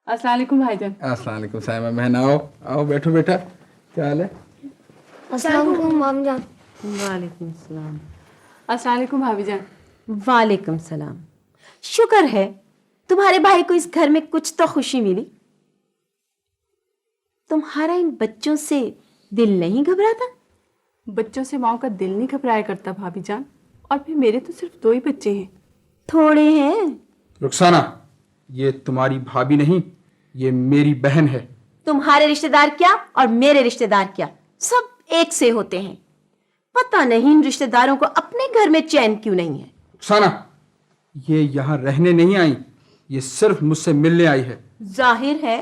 Speaker 7: अस्सलाम वालेकुम भाईजान।
Speaker 5: अस्सलाम वालेकुम साहिबा बहन, आओ आओ बैठो बेटा, क्या हाल है?
Speaker 16: अस्सलाम वालेकुम माम जान।
Speaker 6: वालेकुम सलाम।
Speaker 7: अस्सलाम वालेकुम भाभी जान।
Speaker 6: वालेकुम सलाम। शुक्र है तुम्हारे भाई को इस घर में कुछ तो खुशी मिली। तुम्हारा इन बच्चों से दिल नहीं घबराता?
Speaker 7: बच्चों से माँ का दिल नहीं घबराया करता भाभी जान, और फिर मेरे तो सिर्फ 2 ही बच्चे हैं।
Speaker 6: थोड़े हैं?
Speaker 5: रुखसाना, ये तुम्हारी भाभी नहीं, ये मेरी बहन है।
Speaker 6: तुम्हारे रिश्तेदार क्या और मेरे रिश्तेदार क्या, सब एक से होते हैं। पता नहीं इन रिश्तेदारों को अपने घर में चैन क्यों नहीं है।
Speaker 5: रुखसाना, ये यहाँ रहने नहीं आई, ये सिर्फ मुझसे मिलने आई है।
Speaker 6: जाहिर है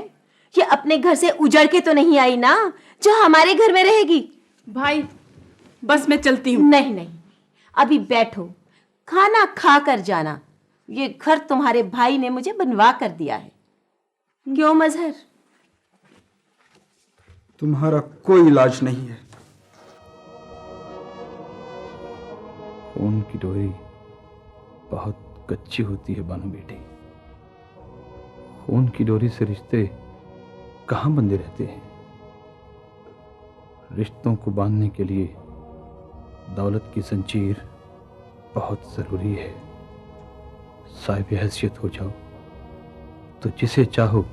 Speaker 6: ये अपने घर से उजड़ के तो नहीं आई ना, जो हमारे घर में रहेगी।
Speaker 7: भाई बस मैं चलती हूँ।
Speaker 6: नहीं नहीं, अभी बैठो, खाना खा कर जाना। ये घर तुम्हारे भाई ने मुझे बनवा कर दिया है। क्यों मजहर?
Speaker 5: तुम्हारा कोई इलाज नहीं है।
Speaker 1: खून की डोरी बहुत कच्ची होती है बानो बेटी। खून की डोरी से रिश्ते कहाँ बंधे रहते हैं। रिश्तों को बांधने के लिए दौलत की जंजीर बहुत जरूरी है। साहिब हैसियत हो जाओ तो जिसे चाहो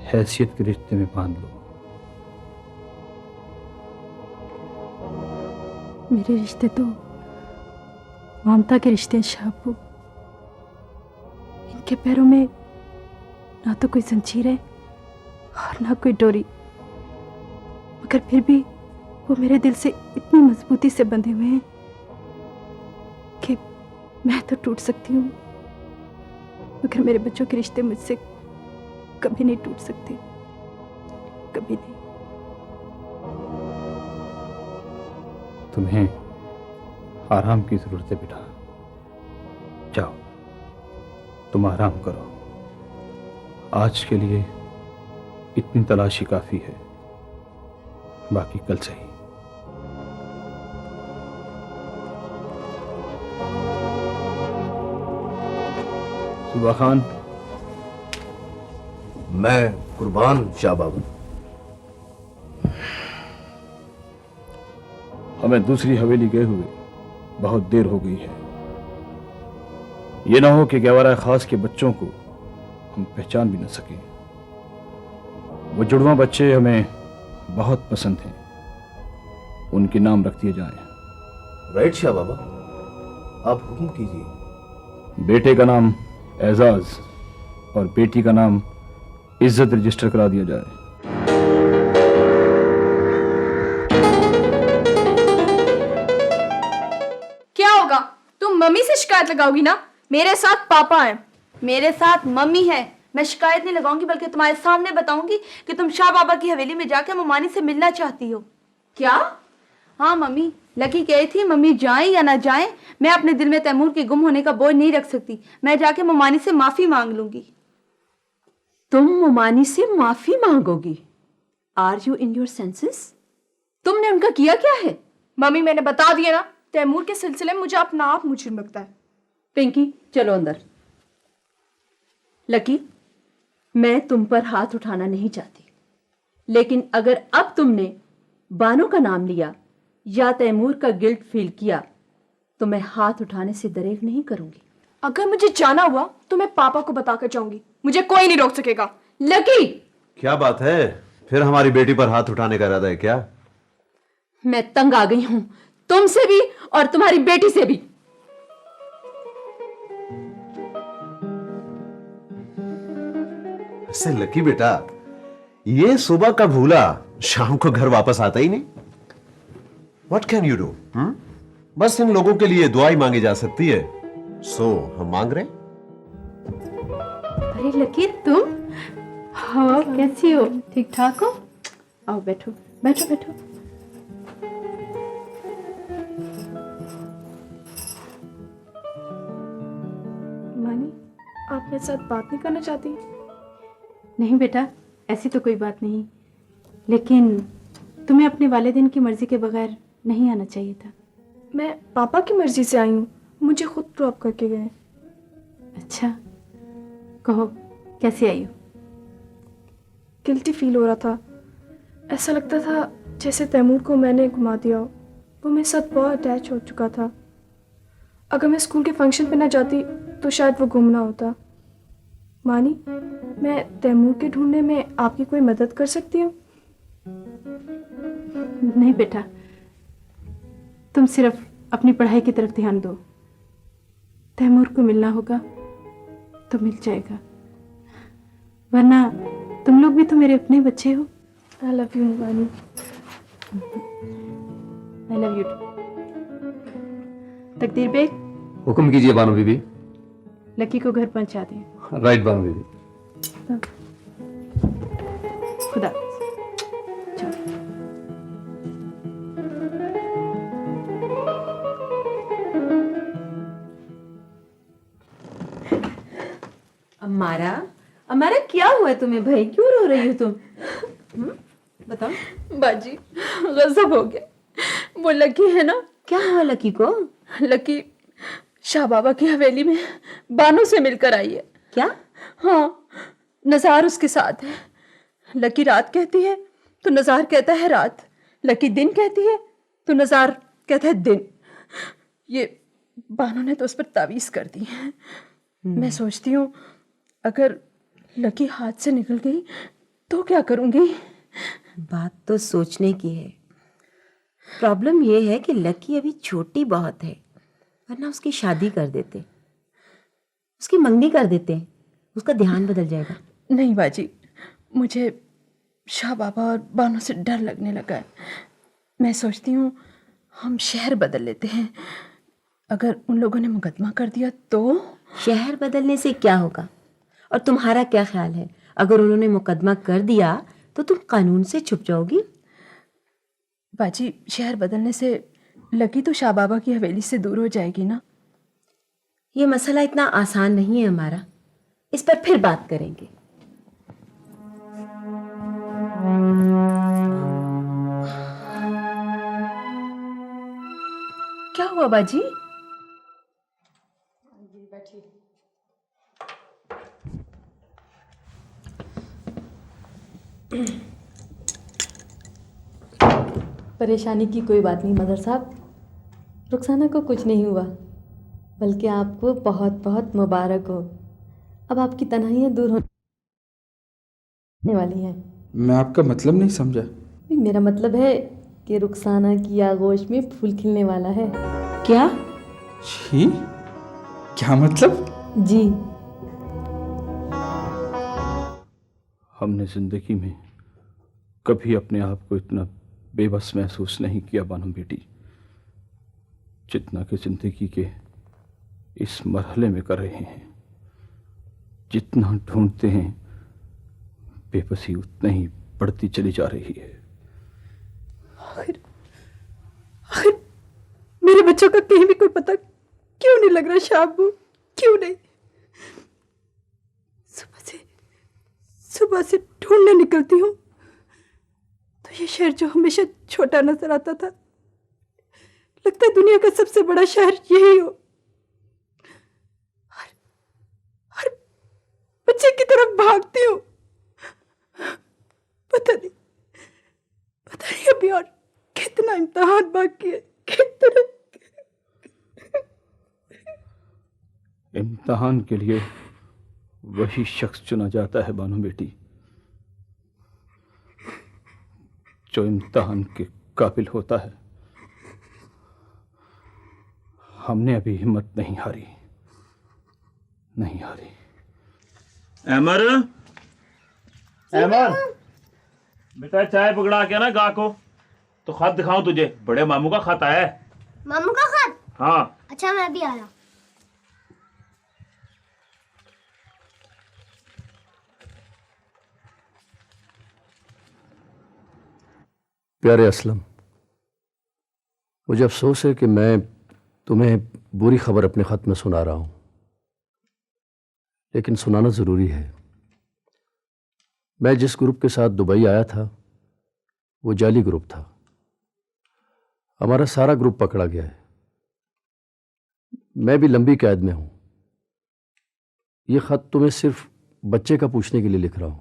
Speaker 1: हैसियत के रिश्ते में बांध लो।
Speaker 2: मेरे रिश्ते तो ममता के रिश्ते हैं शाहबू। इनके पैरों में ना तो कोई जंजीर है और ना कोई डोरी, मगर फिर भी वो मेरे दिल से इतनी मजबूती से बंधे हुए हैं कि मैं तो टूट सकती हूँ, मगर मेरे बच्चों के रिश्ते मुझसे कभी नहीं टूट सकते, कभी नहीं।
Speaker 1: तुम्हें आराम की जरूरत है बेटा। जाओ तुम आराम करो। आज के लिए इतनी तलाशी काफी है, बाकी कल सही। सुबह खान।
Speaker 18: मैं कुर्बान शाह बाबा।
Speaker 1: हमें दूसरी हवेली गए हुए बहुत देर हो गई है। ये ना हो कि गवारा खास के बच्चों को हम पहचान भी न सके। वो जुड़वा बच्चे हमें बहुत पसंद हैं, उनके नाम रख दिए जाएं।
Speaker 18: राइट शाह बाबा, आप हुक्म कीजिए।
Speaker 1: बेटे का नाम एजाज और बेटी का नाम इज्जत रजिस्टर करा दिया जाए।
Speaker 3: क्या होगा? तुम मम्मी से शिकायत लगाओगी ना? मेरे साथ पापा हैं।
Speaker 7: मेरे साथ मम्मी है। मैं शिकायत नहीं लगाऊंगी, बल्कि तुम्हारे सामने बताऊंगी कि तुम शाह बाबा की हवेली में जाकर ममानी से मिलना चाहती हो। क्या? हाँ मम्मी, लकी कही थी मम्मी जाएं या ना जाएं, मैं अपने दिल में तैमूर के गुम होने का बोझ नहीं रख सकती। मैं जाके ममानी से माफी मांग लूंगी। तुम ममानी से माफी मांगोगी? Are you in your senses? तुमने उनका किया क्या है?
Speaker 3: मम्मी मैंने बता दिया ना, तैमूर के सिलसिले में मुझे अपना आप मुजरिम लगता है।
Speaker 7: पिंकी चलो अंदर। लकी, मैं तुम पर हाथ उठाना नहीं चाहती, लेकिन अगर अब तुमने बानो का नाम लिया या तैमूर का गिल्ट फील किया तो मैं हाथ उठाने से दरेग नहीं करूंगी।
Speaker 3: अगर मुझे जाना हुआ तो मैं पापा को बताकर जाऊंगी, मुझे कोई नहीं रोक सकेगा। लकी,
Speaker 4: क्या बात है? फिर हमारी बेटी पर हाथ उठाने का इरादा है क्या?
Speaker 7: मैं तंग आ गई हूं तुमसे भी और तुम्हारी बेटी से भी।
Speaker 4: ऐसे लकी बेटा, ये सुबह का भूला शाम को घर वापस आता ही नहीं। What can you do? बस इन लोगों के लिए दुआ ही मांगी जा सकती है। सो हम मांग रहे।
Speaker 2: अरे लकी, तुम? हाँ, कैसी हो? ठीक ठाक हो? आओ बैठो बैठो बैठो।
Speaker 3: मानी, आप मेरे साथ बात नहीं करना चाहती?
Speaker 2: नहीं बेटा, ऐसी तो कोई बात नहीं, लेकिन तुम्हें अपने वालिदैन की मर्जी के बगैर नहीं आना चाहिए था।
Speaker 3: मैं पापा की मर्जी से आई हूँ, मुझे खुद ड्रॉप करके गए।
Speaker 2: अच्छा, कहो कैसे आई हो?
Speaker 3: गिल्टी फील हो रहा था। ऐसा लगता था जैसे तैमूर को मैंने घुमा दिया हो। वो मेरे साथ बहुत अटैच हो चुका था। अगर मैं स्कूल के फंक्शन पे ना जाती तो शायद वो गुम ना होता। मानी, मैं तैमूर के ढूंढने में आपकी कोई मदद कर सकती हूँ?
Speaker 2: नहीं बेटा, तुम सिर्फ अपनी पढ़ाई की तरफ ध्यान दो। तैमूर को मिलना होगा तो मिल जाएगा, वरना तुम लोग भी तो मेरे अपने बच्चे हो।
Speaker 3: आई लव यू मानी।
Speaker 2: I love you. तकदीर बेग,
Speaker 12: हुक्म कीजिए बानो बीबी।
Speaker 2: लकी को घर पहुंचा दें।
Speaker 12: राइट बानो बीबी।
Speaker 2: खुदा।
Speaker 6: अमारा, अमारा क्या हुआ तुम्हें भाई, क्यों रो रही हो तुम? बताओ।
Speaker 7: बाजी गजब हो गया। वो लकी है ना,
Speaker 6: क्या हुआ लकी को?
Speaker 7: लकी शाह बाबा की हवेली में बानो से मिलकर आई है।
Speaker 6: क्या?
Speaker 7: हाँ, नजार उसके साथ है। लकी रात कहती है तो नजार कहता है रात, लकी दिन कहती है तो नजार कहता है दिन। ये बानो ने तो उस पर तावीज कर दी है। मैं सोचती हूँ अगर लकी हाथ से निकल गई तो क्या करूँगी?
Speaker 6: बात तो सोचने की है। प्रॉब्लम यह है कि लकी अभी छोटी बहुत है, वरना उसकी शादी कर देते, उसकी मंगनी कर देते, उसका ध्यान बदल जाएगा।
Speaker 7: नहीं बाजी, मुझे शाह बाबा और बानो से डर लगने लगा है। मैं सोचती हूँ हम शहर बदल लेते हैं। अगर उन लोगों ने मुकदमा कर दिया तो?
Speaker 6: शहर बदलने से क्या होगा? और तुम्हारा क्या ख्याल है, अगर उन्होंने मुकदमा कर दिया तो तुम कानून से छुप जाओगी?
Speaker 7: बाजी, शहर बदलने से लकी तो शाह बाबा की हवेली से दूर हो जाएगी ना।
Speaker 6: ये मसला इतना आसान नहीं है हमारा, इस पर फिर बात करेंगे।
Speaker 7: क्या हुआ बाजी?
Speaker 19: परेशानी की कोई बात नहीं मदर साहब, रुखसाना को कुछ नहीं हुआ, बल्कि आपको बहुत बहुत मुबारक हो। अब आपकी तन्हाइयाँ दूर होने वाली हैं।
Speaker 5: मैं आपका मतलब नहीं समझा।
Speaker 19: मेरा मतलब है कि रुखसाना की आगोश में फूल खिलने वाला है।
Speaker 6: क्या?
Speaker 5: जी, क्या मतलब?
Speaker 19: जी,
Speaker 1: हमने जिंदगी में कभी अपने आप को इतना बेबस महसूस नहीं किया बानो बेटी, जितना कि जिंदगी के इस मरहले में कर रहे हैं। जितना ढूंढते हैं बेबसी उतना ही बढ़ती चली जा रही है।
Speaker 7: आखिर मेरे बच्चों का कहीं भी कोई पता क्यों नहीं लग रहा शाबू? क्यों नहीं? सुबह से ढूंढने निकलती हूँ तो ये शहर जो हमेशा छोटा नजर आता था, लगता है दुनिया का सबसे बड़ा शहर यही हो। हर बच्चे की तरफ भागती हूँ। पता नहीं अभी और कितना इम्तिहान बाकी है, कितना।
Speaker 1: इम्तिहान के लिए वही शख्स चुना जाता है बानो बेटी जो इम्तिहान के काबिल होता है। हमने अभी हिम्मत नहीं हारी।
Speaker 15: अमर, बेटा चाय पकड़ा के ना गा को। तो खत दिखाऊं तुझे, बड़े मामू का खत आया है।
Speaker 20: मामू का खत?
Speaker 15: हाँ।
Speaker 20: अच्छा मैं भी आ रहा।
Speaker 18: प्यारे असलम, मुझे अफसोस है कि मैं तुम्हें बुरी खबर अपने ख़त में सुना रहा हूँ, लेकिन सुनाना ज़रूरी है। मैं जिस ग्रुप के साथ दुबई आया था वो जाली ग्रुप था। हमारा सारा ग्रुप पकड़ा गया है। मैं भी लंबी कैद में हूँ। ये ख़त तुम्हें सिर्फ बच्चे का पूछने के लिए लिख रहा हूँ।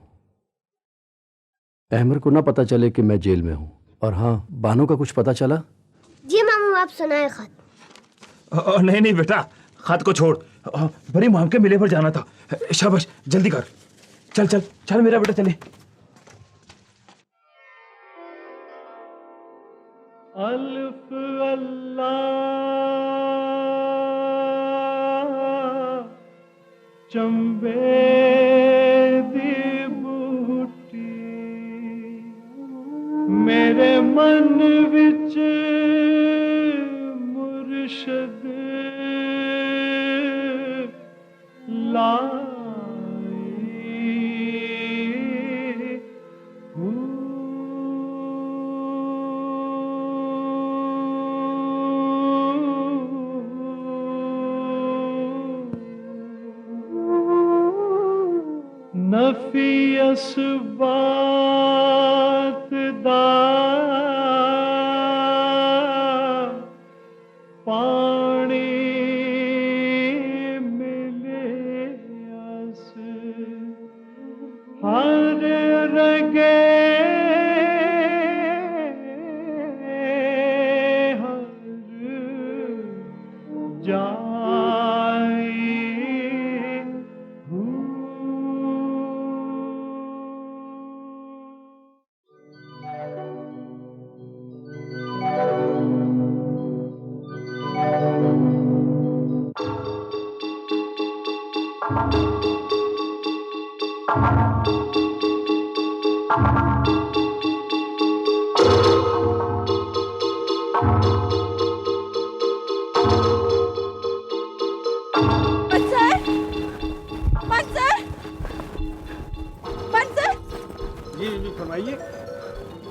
Speaker 18: अहमर को ना पता चले कि मैं जेल में हूँ। और हाँ, बानो का कुछ पता चला?
Speaker 20: जी मामू, आप सुनाए खत।
Speaker 15: नहीं बेटा, खत को छोड़। बड़ी माम के मिले पर जाना था। शाबाश, जल्दी कर। चल चल चल मेरा बेटा, चले।
Speaker 14: अल्फ अल्लाह चंबे दी बूटी मेरे मन विच मुर्शद
Speaker 21: नफियस बात दा पानी मिले अस हर रगे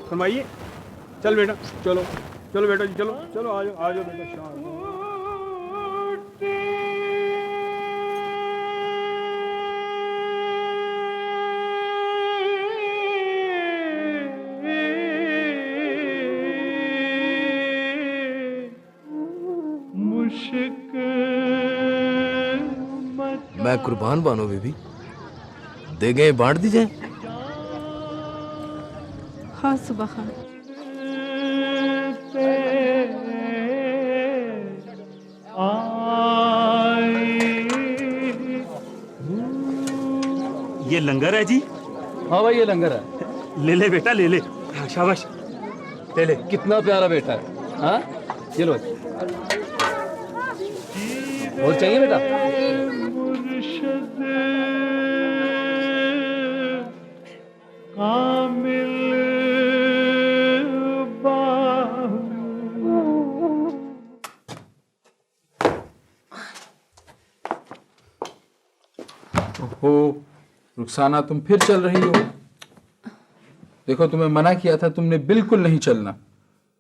Speaker 22: फरमाइए। चल बेटा, चलो चलो बेटा जी, चलो चलो आ जाओ बेटा, शाबाश।
Speaker 18: मैं कुर्बान बानो बीबी, दे गए बांट दी जाए।
Speaker 2: हाँ सुबह खान।
Speaker 15: ये लंगर है जी?
Speaker 18: हाँ भाई, ये लंगर है।
Speaker 15: ले ले बेटा, ले ले। शाबाश, ले ले।
Speaker 18: कितना प्यारा बेटा है। हाँ, ये लो। और चाहिए बेटा?
Speaker 5: ओहो रुखसाना, तुम फिर चल रही हो। देखो, तुम्हें मना किया था, तुमने बिल्कुल नहीं चलना।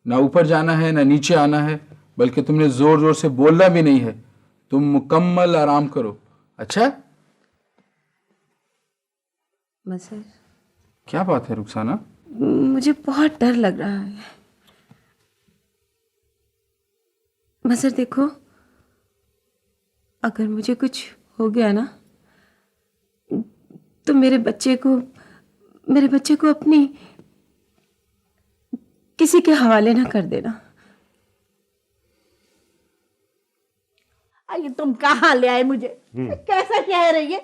Speaker 5: ना ऊपर जाना है ना नीचे आना है, बल्कि तुमने जोर जोर से बोलना भी नहीं है। तुम मुकम्मल आराम करो। अच्छा?
Speaker 6: मसर,
Speaker 5: क्या बात है रुखसाना?
Speaker 6: मुझे बहुत डर लग रहा है। मसर देखो, अगर मुझे कुछ हो गया ना, तो मेरे बच्चे को अपनी किसी के हवाले ना कर देना।
Speaker 16: ये तुम कहाँ ले आए मुझे? कैसा कह रही है?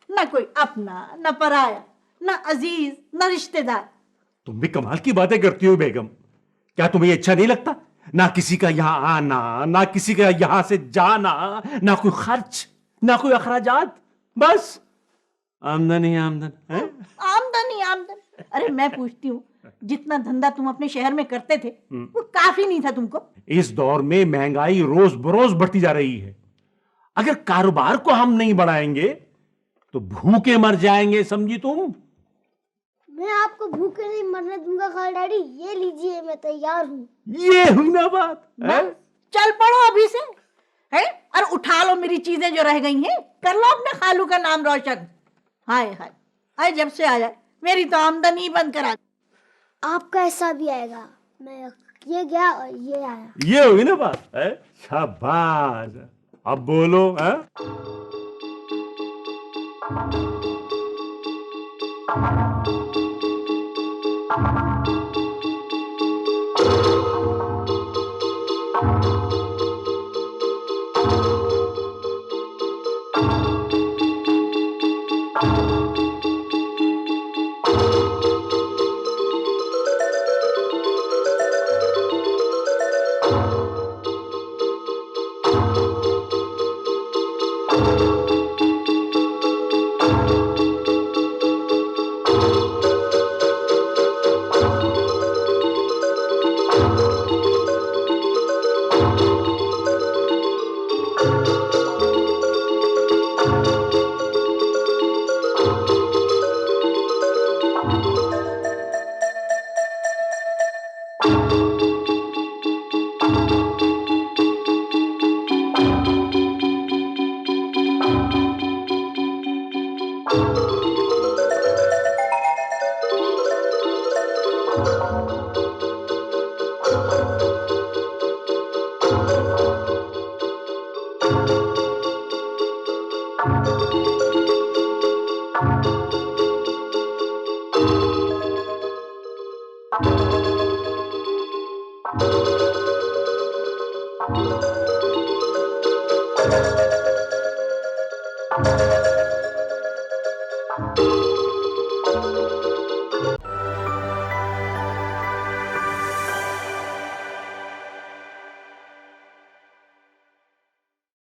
Speaker 16: ना कोई अपना, ना पराया, ना अजीज, ना रिश्तेदार।
Speaker 17: तुम भी कमाल की बातें करती हो बेगम। क्या तुम्हें अच्छा नहीं लगता? ना किसी का यहाँ आना, ना किसी का यहाँ से जाना, ना कोई खर्च, ना कोई अखराजात, बस आमदन ही आमदन है?
Speaker 16: आमदन ही आमदन। अरे मैं पूछती हूँ, जितना धंधा तुम अपने शहर में करते थे वो काफी नहीं था तुमको?
Speaker 17: इस दौर में महंगाई रोज बरोज बढ़ती जा रही है। अगर कारोबार को हम नहीं बढ़ाएंगे तो भूखे मर जाएंगे, समझी तुम?
Speaker 20: मैं आपको भूखे नहीं मरने दूंगा खाल डैडी। ये लीजिए, मैं तैयार हूँ।
Speaker 17: ये हुई ना बात है?
Speaker 16: चल पड़ो अभी से, है? और उठा लो मेरी चीजें जो रह गई हैं, कर लो अपने खालू का नाम रोशन। हाय हाय हाय, जब से आया मेरी तो आमदनी बंद करा।
Speaker 20: आपका ऐसा भी आएगा। मैं ये गया और ये आया।
Speaker 17: ये हुई ना बात है? शाबाश। अब बोलो है?